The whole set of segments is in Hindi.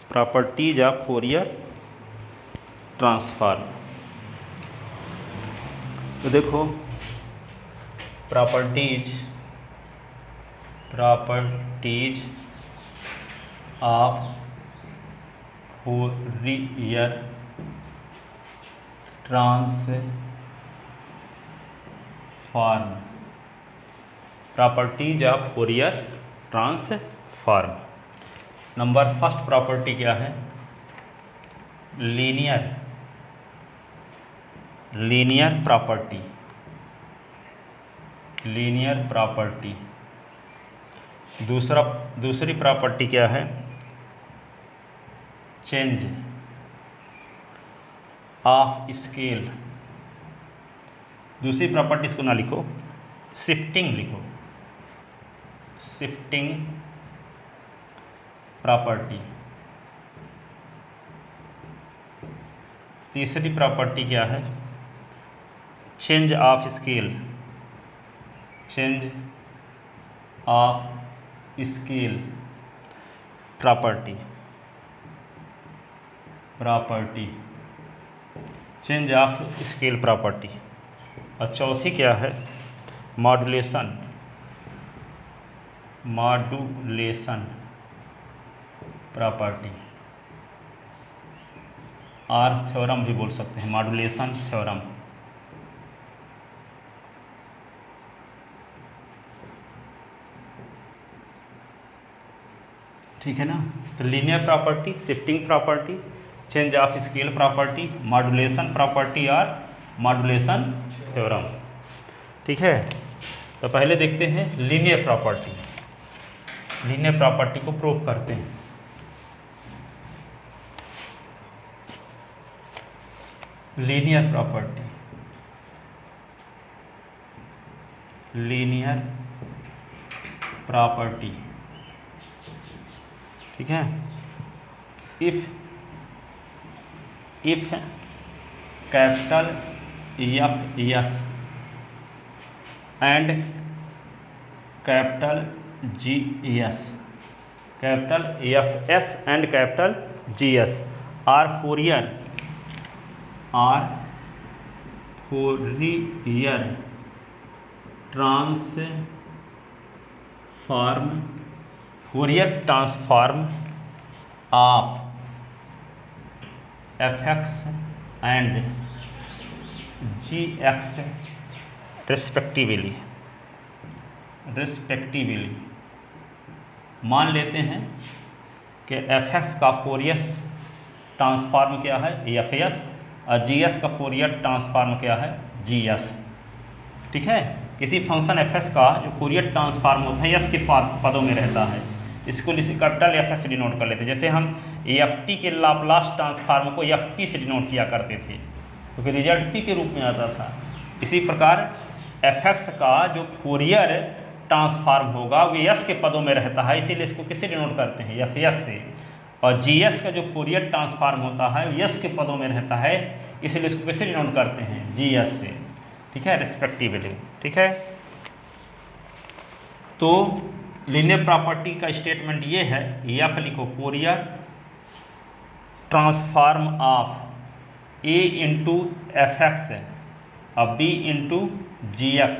Properties of Fourier transform. तो देखो properties of Fourier transform. Properties of Fourier transform. Number first property क्या है? Linear property. दूसरी प्रॉपर्टी क्या है? Change of scale. दूसरी प्रॉपर्टी इसको ना लिखो, शिफ्टिंग लिखो, शिफ्टिंग प्रॉपर्टी। तीसरी प्रॉपर्टी क्या है? Change of scale property. Change of scale property. और चौथी क्या है? मॉड्यूलेशन प्रॉपर्टी, और थ्योरम भी बोल सकते हैं, मॉड्यूलेशन थ्योरम। ठीक है ना? तो linear property, shifting property, change of scale property, modulation property और मॉड्यूलेशन थ्योरम। ठीक है, तो पहले देखते हैं लीनियर प्रॉपर्टी। लीनियर प्रॉपर्टी को प्रूव करते हैं। लीनियर प्रॉपर्टी, ठीक है। If capital F and capital GS, capital Fs and capital GS are fourier transform of Fx and Gx respectively. मान लेते हैं कि Fx का फोरियर ट्रांसफॉर्म क्या है? Fs, और GS का फोरियर ट्रांसफॉर्म क्या है? GS। ठीक है, किसी फंक्शन Fs का जो फोरियर ट्रांसफॉर्म होता है s के पदों में रहता है, इसको कैपिटल Fs से डिनोट कर लेते हैं। जैसे हम ft के लाप्लास ट्रांसफॉर्म को ft से डिनोट किया करते थे, क्योंकि रिजल्ट p के रूप में आता था। इसी प्रकार Fx का जो फोरियर ट्रांसफॉर्म होगा वो s के पदों में रहता है, इसीलिए इसको किससे डिनोट करते हैं? Fs से। और GS का जो फोरियर ट्रांसफॉर्म होता है s के पदों में रहता है, इसलिए इसको किससे डिनोट करते हैं? GS से। ठीक है, रिस्पेक्टिवली। ठीक है, तो लीनियर प्रॉपर्टी का स्टेटमेंट ये है, F लिखो, Fourier transform of A into Fx और B into GX।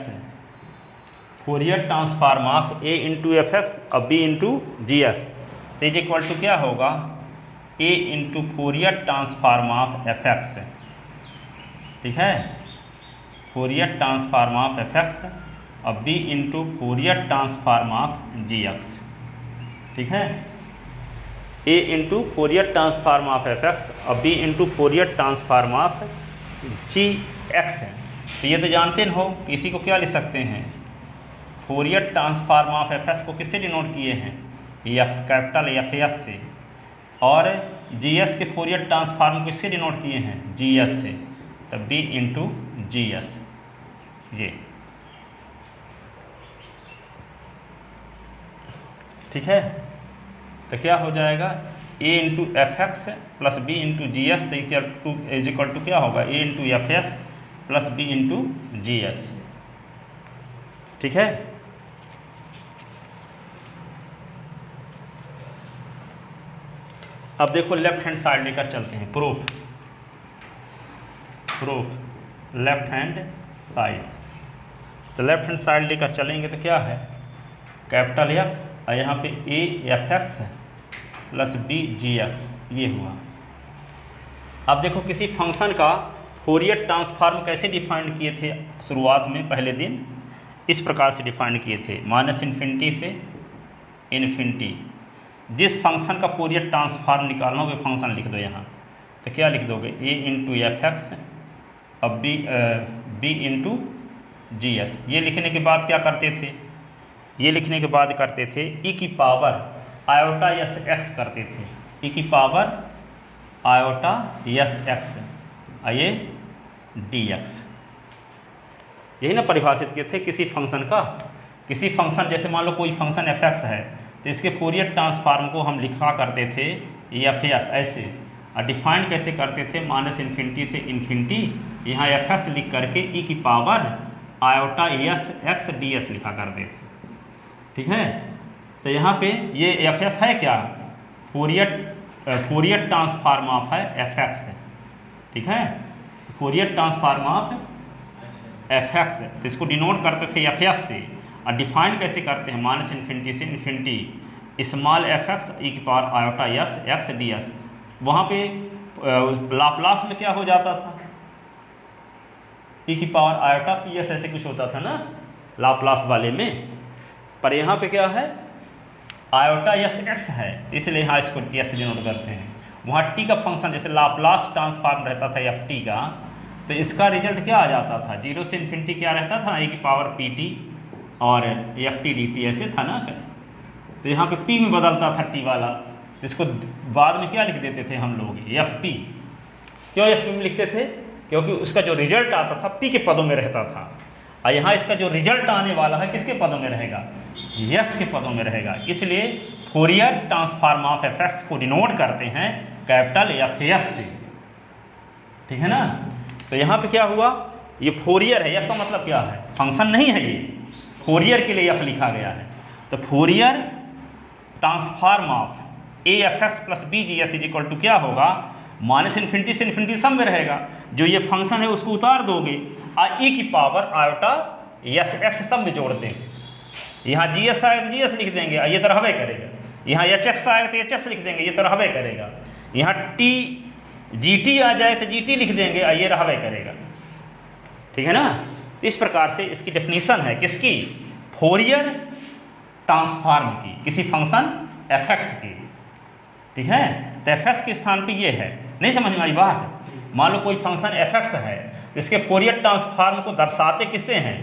Fourier transform of A into Fx और B इंटू GS तो इज इक्वल टू क्या होगा? A into Fourier transform of Fx। ठीक है, फोरियर ट्रांसफॉर्म ऑफ Fx और B into Fourier transform of GX। ठीक है, A into Fourier transform of Fx और B into Fourier transform of GX है। तो ये तो जानते हो कि इसी को क्या लिख सकते हैं? फोरियर ट्रांसफॉर्म ऑफ Fs को किससे डिनोट किए हैं? कैपिटल Fs से। और GS के फोरियर ट्रांसफॉर्म को किससे डिनोट किए हैं? GS से। तब B इंटू GS ये। ठीक है, तो क्या हो जाएगा? A into Fx plus B into GS is equal to क्या होगा? A into Fs plus B into GS। ठीक है, अब देखो लेफ्ट हैंड साइड लेकर चलते हैं, प्रूफ लेफ्ट हैंड साइड। तो लेफ्ट हैंड साइड लेकर चलेंगे तो क्या है, कैपिटल एफ और यहाँ पे A F X plus B G X, ये हुआ। अब देखो किसी फंक्शन का फोरियर ट्रांसफॉर्म कैसे डिफाइन किए थे शुरुआत में, पहले दिन इस प्रकार से डिफाइन किए थे, -∞ से इन्फिनिटी। जिस फंक्शन का फोरियर ट्रांसफॉर्म निकालना हो वो फंक्शन लिख दो यहाँ, तो क्या लिख दोगे, ए इंटू एफ एक्स अब बी इंटू जी एस। ये लिखने के बाद क्या करते थे, ये लिखने के बाद करते थे ई की पावर आयोटा यस एक्स करते थे, ई की पावर आयोटा यस एक्स ये डी एक्स, यही ना परिभाषित किए थे किसी फंक्शन का। किसी फंक्शन जैसे मान लो कोई फंक्शन एफ एक्स है तो इसके फोरियर ट्रांसफॉर्म को हम लिखा करते थे एफ एस ऐसे, और डिफाइन कैसे करते थे, -∞ से इन्फिनिटी, यहाँ एफ एस लिख करके ई की power iota yes x D S लिखा करते थे, ठीक है। तो यहाँ पे ये एफ एस है क्या, फोरियर ट्रांसफॉर्म ऑफ है एफ एक्स, ठीक है, Fourier transform of F x, तो इसको डिनोट करते थे एफ एस से, और डिफाइन कैसे करते हैं, -∞ से इन्फिनिटी स्मॉल एफ एक्स ई की power iota yes x D S. वहाँ पे लाप्लास में क्या हो जाता था, ई की पावर आयोटा पी एस ऐसे कुछ होता था ना लाप्लास वाले में, पर यहाँ पे क्या है आयोटा यस एक्स है, इसलिए यहाँ इसको एस डिनोट करते हैं। वहाँ टी का फंक्शन जैसे लाप्लास ट्रांसफॉर्म रहता था एफ टी का, तो इसका रिजल्ट क्या आ जाता था, 0 से इन्फिनिटी क्या रहता था, ए की पावर पी टी और एफ टी डी टी ऐसे था ना। तो यहाँ पे पी में बदलता था टी वाला, जिसको बाद में क्या लिख देते थे हम लोग एफ पी। क्यों एफ पी में लिखते थे, क्योंकि उसका जो रिजल्ट आता था पी के पदों में रहता था, और यहाँ इसका जो रिजल्ट आने वाला है किसके पदों में रहेगा, यस के पदों में रहेगा। इसलिए Fourier transform of F x को डिनोट करते हैं कैपिटल एफ एस से, ठीक है ना। तो यहाँ पे क्या हुआ, ये फोरियर है, एफ का मतलब क्या है, फंक्शन नहीं है, ये फोरियर के लिए एफ लिखा गया है। तो Fourier transform of A F X plus B G S is equal to क्या होगा, -∞ से इन्फिनिटी सब में रहेगा, जो ये फंक्शन है उसको उतार दोगे और ई की पावर आयोटा यस एक्स सब में जोड़ देंगे। यहाँ जी एस आए तो जी एस लिख देंगे, ये तो रहबे करेगा। यहाँ एच एक्स आए तो एच एस लिख देंगे, ये तो रहबे करेगा। यहाँ टी जी टी आ जाए तो जी टी लिख देंगे, ये रहबे करेगा, ठीक है ना। इस प्रकार से इसकी डेफिनेशन है किसकी, फोरियर ट्रांसफॉर्म की, किसी फंक्शन एफ एक्स की, ठीक है। तो एफ एक्स के स्थान पे ये है, नहीं समझ में आई बात। मान लो कोई फंक्शन एफ एक्स है, इसके फोरियर ट्रांसफॉर्म को दर्शाते किससे हैं,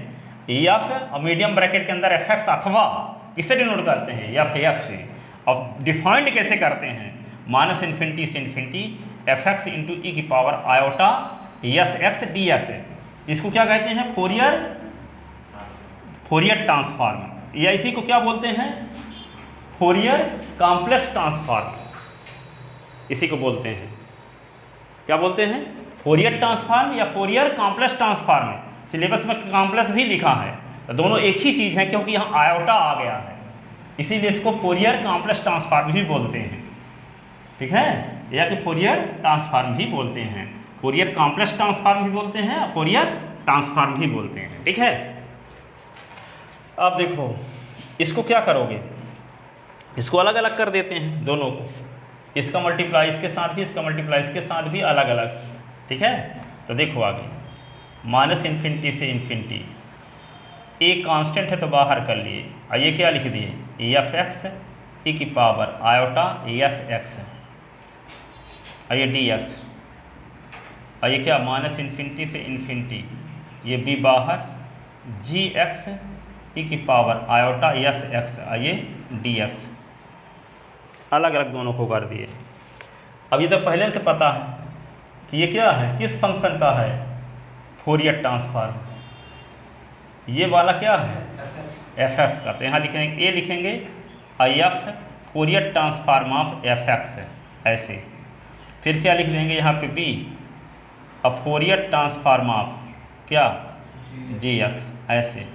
एफ और मीडियम ब्रैकेट के अंदर एफ एक्स अथवा किससे डिनोट करते हैं, एफ एस से। अब डिफाइंड कैसे करते हैं, -∞ से इन्फिनिटी एफ एक्स इंटू ई की power iota yes x D S, इसको क्या कहते हैं, फोरियर ट्रांसफॉर्म, या इसी को क्या बोलते हैं, फोरियर कॉम्प्लेक्स ट्रांसफॉर्म, इसी को बोलते हैं, क्या बोलते हैं, फोरियर ट्रांसफॉर्म या फोरियर कॉम्प्लेक्स ट्रांसफॉर्म। सिलेबस में कॉम्प्लेक्स भी लिखा है, तो दोनों एक ही चीज़ है, क्योंकि यहाँ आयोटा आ गया है, इसीलिए इसको फोरियर कॉम्प्लेक्स ट्रांसफॉर्म भी बोलते हैं, ठीक है, या कि फोरियर ट्रांसफॉर्म भी बोलते हैं, फोरियर कॉम्प्लेक्स ट्रांसफॉर्म भी बोलते हैं, फोरियर ट्रांसफॉर्म भी बोलते हैं, ठीक है। अब देखो इसको क्या करोगे, इसको अलग अलग कर देते हैं दोनों को, इसका मल्टीप्लाई इसके साथ भी, इसका मल्टीप्लाई इसके साथ भी, अलग अलग, ठीक है। तो देखो आगे -∞ से इन्फिनिटी, ए कांस्टेंट है तो बाहर कर लिए, और ये क्या लिख दिए, एफ एक्स ई की पावर आयोटा एस एक्स, और ये डी एक्स, और ये क्या -∞ से इन्फिनिटी, ये बी बाहर, जी एक्स ई की पावर आयोटा एस एक्स, और ये डी एक्स, अलग अलग दोनों को कर दिए। अब ये तो पहले से पता है कि ये क्या है, किस फंक्शन का है, फोरियर ट्रांसफॉर्म, ये वाला क्या है, एफ एक्स का। तो यहाँ लिखेंगे ए लिखेंगे I F Fourier transform of F x ऐसे, फिर क्या लिख देंगे यहाँ पे बी अब फोरियर ट्रांसफॉर्म ऑफ क्या, जी एक्स ऐसे,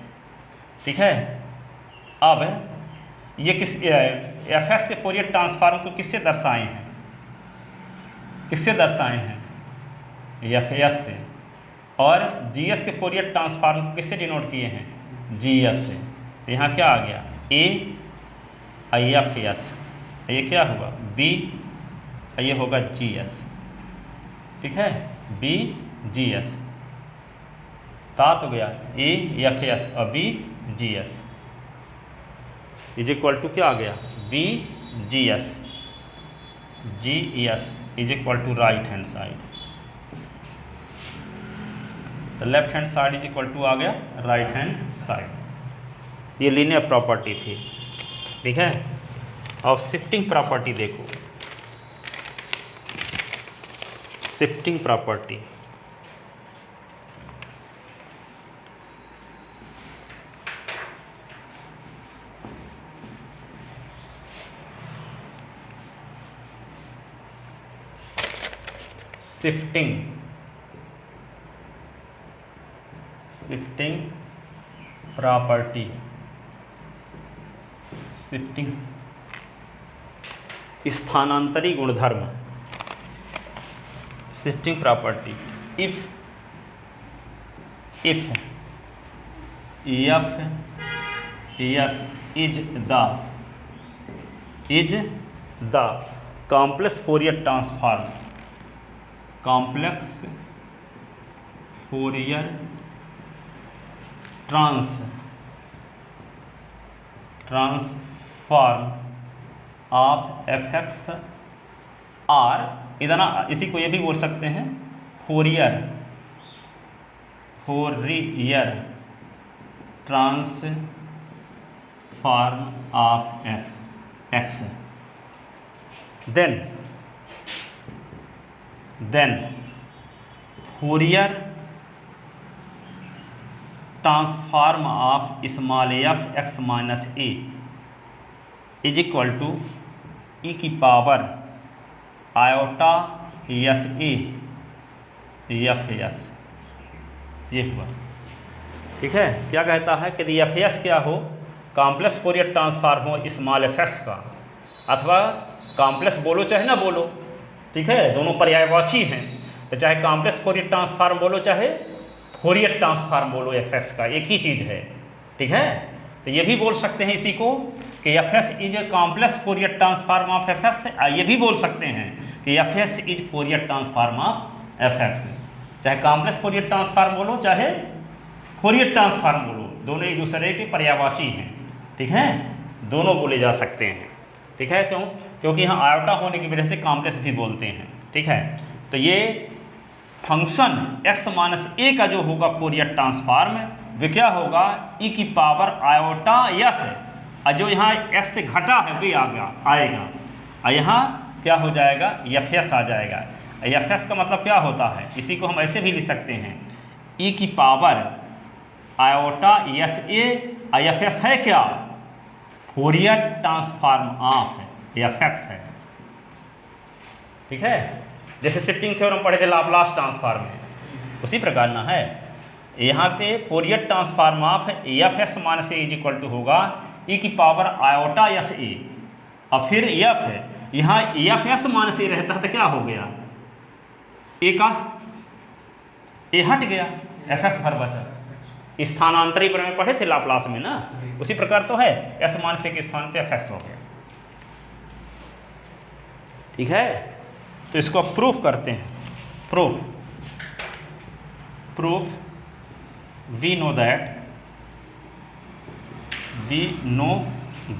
ठीक है। अब ये किस एफ एक्स के फोरियर ट्रांसफॉर्म को किससे दर्शाए हैं, किससे दर्शाए हैं, एफ एस से, और जी एस के फोरियर ट्रांसफॉर्म को किससे डिनोट किए हैं, जी एस से। तो यहाँ क्या आ गया, ए आई एफ एस, ये क्या हुआ बी, ये होगा जी एस, ठीक है, बी जी एस, ता तो गया ए एफ एस और B G S is equal to क्या आ गया, B G S, G S is equal to right hand side, तो left hand side is equal to आ गया राइट हैंड साइड। ये लीनियर प्रॉपर्टी थी, ठीक है। और शिफ्टिंग प्रॉपर्टी देखो, shifting property, shifting property, shifting स्थानांतरी गुणधर्म, shifting property, if F S is the complex Fourier transform, complex Fourier transform of F X R, इधर ना इसी को ये भी बोल सकते हैं Fourier transform of F X, then Fourier transform of small F X minus A is equal to E की power iota S A F S, ये हुआ, ठीक है। क्या कहता है कि एफ एस क्या हो, कॉम्प्लेक्स फोरियर ट्रांसफॉर्म हो स्मॉल एफ एस का, अथवा कॉम्प्लेक्स बोलो चाहे ना बोलो, ठीक है, दोनों पर्यायवाची हैं, तो चाहे कॉम्प्लेक्स फोरियर ट्रांसफॉर्म बोलो चाहे फोरियर ट्रांसफॉर्म बोलो, एफ एस का एक ही चीज़ है, ठीक है। तो ये भी बोल सकते हैं इसी को कि F S is a complex Fourier transform of F x, ये भी बोल सकते हैं कि F S is Fourier transform of F x, चाहे कॉम्प्लेक्स फोरियर ट्रांसफॉर्म बोलो चाहे फोरियर ट्रांसफॉर्म बोलो, दोनों एक दूसरे के पर्यायवाची हैं, ठीक है, दोनों बोले जा सकते हैं, ठीक है। क्यों, क्योंकि यहाँ आयोटा होने की वजह से कॉम्प्लेक्स भी बोलते हैं, ठीक है। तो ये फंक्शन x माइनस ए का जो होगा फोरियर ट्रांसफॉर्म वो क्या होगा, e की पावर आयोटा यस, और जो यहाँ x से घटा है वे आएगा, और यहाँ क्या हो जाएगा, एफ एस आ जाएगा। एफ एस का मतलब क्या होता है, इसी को हम ऐसे भी लिख सकते हैं, e की पावर आयोटा यस ए, एफ एस है क्या, Fourier transform of F x है, ठीक है। जैसे शिफ्टिंग थ्योरम पढ़े थे लाप्लास ट्रांसफॉर्म में, उसी प्रकार ना है, यहाँ पे fourier transform of F X minus A is equal to होगा ई की पावर आयोटा एस ए, और फिर एफ है, यहाँ एफ एस माइनस ए रहता है तो क्या हो गया, ए का ए हट गया, एफ एस भर बचा, स्थानांतरी पर में पढ़े थे लाप्लास में ना, उसी प्रकार तो है, एस माइनस ए के स्थान पे एफ एस हो गया, ठीक है। तो इसको अब प्रूफ करते हैं, proof we know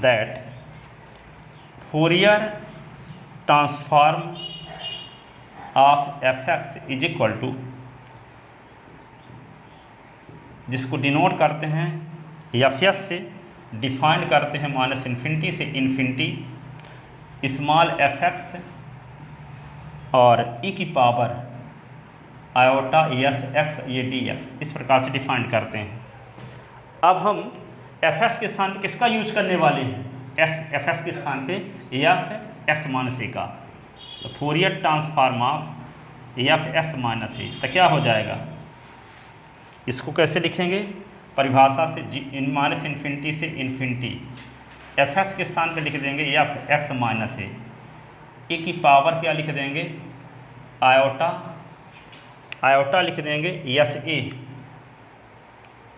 that fourier transform of F X is equal to, जिसको डिनोट करते हैं एफ एस से, डिफाइंड करते हैं माइनस इन्फिनिटी से इन्फिनिटी, स्मॉल एफ एक्स और ई की पावर आयोटा एस एक्स ये डी एक्स, इस प्रकार से डिफाइन करते हैं। अब हम एफ एस के स्थान पे किसका यूज करने वाले हैं, एफ एस के स्थान पे एफ एक्स माइनस ए का, तो Fourier transform of F S minus A, तो क्या हो जाएगा, इसको कैसे लिखेंगे, परिभाषा से माइनस इन्फिनिटी से इन्फिनिटी, एफ एस के स्थान पे लिख देंगे F X minus A, A की पावर क्या लिख देंगे आयोटा, आयोटा लिख देंगे यस ए,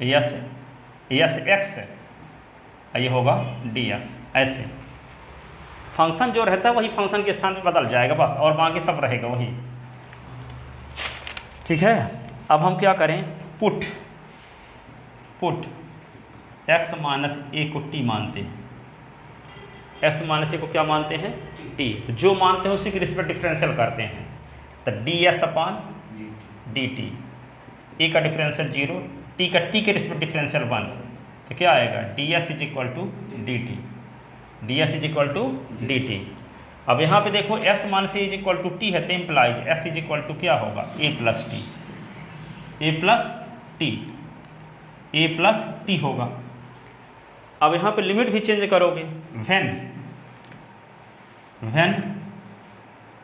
यस एक्स, ये होगा डी एस। ऐसे फंक्शन जो रहता है वही फंक्शन के स्थान पे बदल जाएगा बस, और बाकी सब रहेगा वही। ठीक है, अब हम क्या करें, पुट एक्स माइनस ए को टी मानते हैं, एक्स माइनस ए को क्या मानते हैं, टी। जो मानते हैं उसी के रिस्पेक्ट डिफरेंशियल करते हैं, तो D S upon D T, A का डिफरेंशियल 0, टी का टी के रिस्पेक्ट डिफरेंशियल 1, तो क्या आएगा D S is equal to D T, D S is equal to D T. अब यहाँ पे देखो S minus A is equal to T है, तो implies S is equal to क्या होगा, A plus T, A plus T, A plus T होगा। अब यहाँ पे लिमिट भी चेंज करोगे, when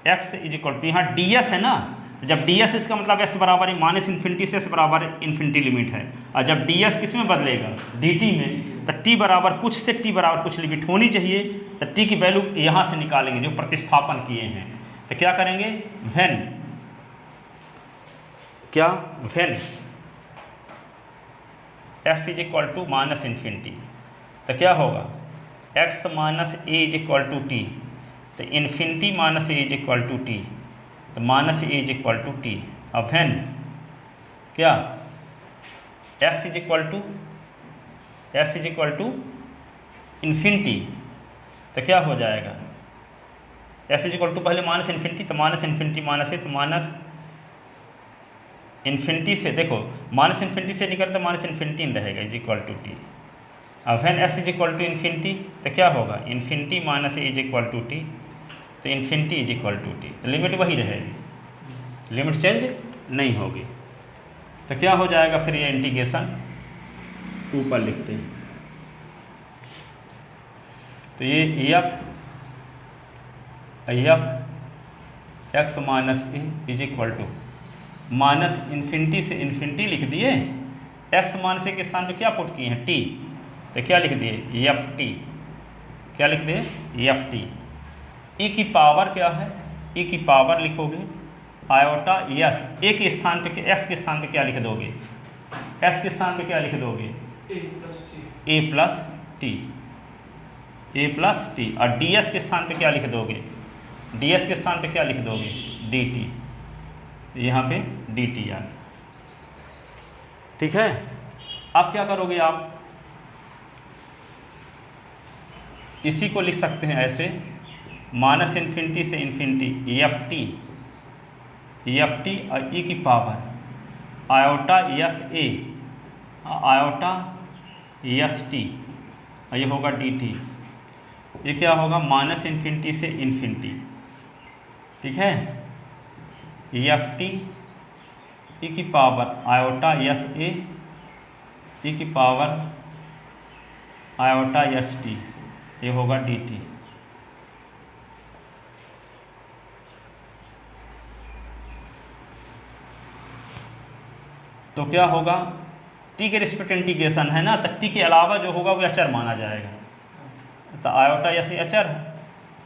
X is equal to, यहाँ डी एस है ना, जब डी एस इसका मतलब एस बराबर माइनस इन्फिनिटी से एस बराबर इन्फिनिटी लिमिट है, और जब डी एस किस में बदलेगा, डी टी में, तो टी बराबर कुछ से टी बराबर कुछ लिमिट होनी चाहिए, तो टी की वैल्यू यहाँ से निकालेंगे जो प्रतिस्थापन किए हैं। तो क्या करेंगे, when X is equal to minus infinity, तो क्या होगा X minus A is equal to T, तो infinity minus A is equal to T, तो minus A is equal to T. अब व्हेन क्या X is equal to infinity, तो क्या हो जाएगा एक्स इज इक्वल टू पहले माइनस इन्फिनिटी, तो माइनस इन्फिनिटी माइनस ए, तो माइनस इन्फिनिटी से देखो माइनस इन्फिनिटी से निकलते माइनस इन्फिनिटी रहेगा इज इक्वल टू टी। अब when S is equal to infinity, तो क्या होगा infinity minus A is equal to T, तो infinity is equal to T, तो लिमिट वही रहेगी, लिमिट चेंज नहीं होगी। तो क्या हो जाएगा फिर ये इंटीग्रेशन ऊपर लिखते हैं, तो ये F X minus A is equal to minus infinity से इन्फिनिटी लिख दिए, एक्स माइनस ए के स्थान पे क्या पुट किए हैं टी, तो क्या लिख दिए एफ टी, क्या लिख दिए एफ टी। ई की पावर क्या है, ई की पावर लिखोगे आयोटा यस, ए के स्थान पे एस के स्थान पे क्या लिख दोगे, एस के स्थान पे क्या लिख दोगे ए plus T, A plus T, और डी एस के स्थान पे क्या लिख दोगे, डी एस के स्थान पे क्या लिख दोगे डी टी, यहाँ पे डी टी आर। ठीक है, अब क्या करोगे आप, इसी को लिख सकते हैं ऐसे, माइनस इन्फिनिटी से इन्फिनिटी एफ टी और ई की पावर आयोटा यस ए, आयोटा यस टी, और ये होगा डी टी, ये क्या होगा माइनस इन्फिनिटी से इन्फिनिटी। ठीक है, एफ टी ई की पावर आयोटा यस ए, ई की पावर आयोटा यस टी, ये होगा डी टी। तो क्या होगा, टी के रिस्पेक्ट इंटीग्रेशन है ना, तो टी के अलावा जो होगा वो अचर माना जाएगा, तो आयोटा यस ए अचर,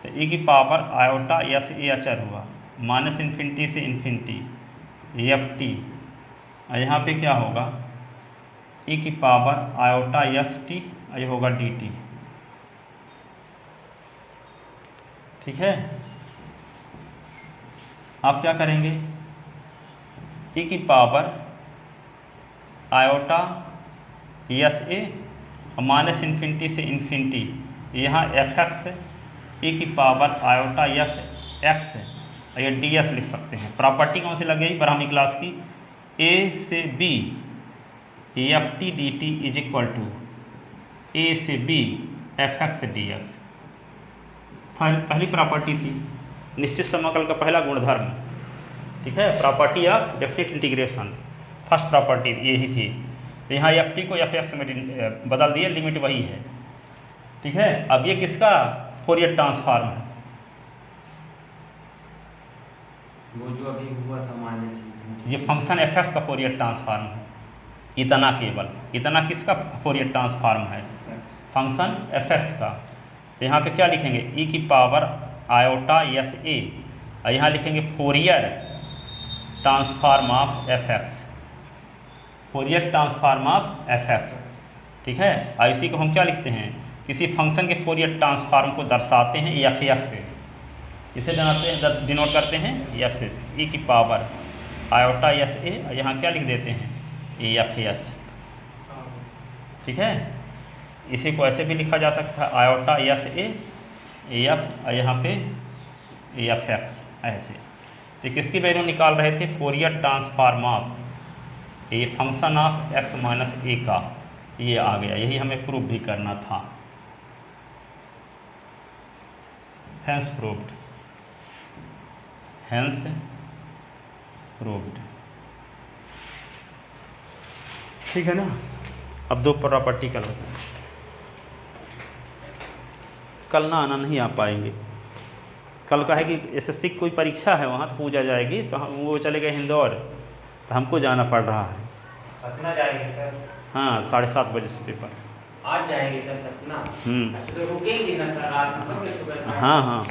तो ई की पावर आयोटा यस ए अचर हुआ, माइनस इन्फिनिटी से इन्फिनिटी एफ टी, और यहाँ पे क्या होगा ई की पावर आयोटा यस टी, ये होगा डी टी। ठीक है, आप क्या करेंगे, ई की पावर आयोटा यस ए, माइनस इन्फिनिटी से इन्फिनिटी, यहाँ एफ एक्स, ई की पावर आयोटा यस एक्स, ये डी एस लिख सकते हैं। प्रॉपर्टी कौन सी लग गई ब्राह्मी क्लास की, ए से B F T D T is equal to A से B F X D S, पहली प्रॉपर्टी थी, निश्चित समाकल का पहला गुणधर्म। ठीक है, property of definite integration, first property यही थी। तो यहाँ एफ टी को एफ एक्स में बदल दिए, लिमिट वही है। ठीक है, अब ये किसका फोरियर ट्रांसफॉर्म है, वो जो अभी हुआ था माइनस, ये फंक्शन एफ एक्स का फोरियर ट्रांसफॉर्म है, इतना केवल, इतना किसका फोरियर ट्रांसफॉर्म है, फंक्शन एफ एक्स का। तो यहाँ पे क्या लिखेंगे, ई की पावर आयोटा यस ए, और यहाँ लिखेंगे Fourier transform of F x, Fourier transform of F x, ठीक है। और इसी को हम क्या लिखते हैं, किसी फंक्शन के फोरियर ट्रांसफॉर्म को दर्शाते हैं एफ एस से, इसे डिनोट करते हैं एफ से, ई की पावर आयोटा एस ए, यहाँ क्या लिख देते हैं एफ एस, ठीक है। इसी को ऐसे भी लिखा जा सकता है आयोटा एस ए एफ, यहाँ पे एफ एक्स ऐसे। तो किसकी वैल्यू निकाल रहे थे, Fourier transform of a function of X minus A का, ये आ गया, यही हमें प्रूव भी करना था, हैंस प्रूव्ड, हैंस प्रूव्ड, ठीक है ना। अब दो प्रॉपर्टी कल होता है, कल ना आना नहीं आ पाएंगे, कल का है कि एसएससी की कोई परीक्षा है वहाँ तो पूजा जाएगी, तो हम वो चले गए इंदौर, तो हमको जाना पड़ रहा है। सतना जाएंगे सर? हाँ 7:30 बजे से पेपर। आज जाएंगे सर सतना? अच्छा तो रुकेंगे ना सर, आज सुबह से? हाँ हाँ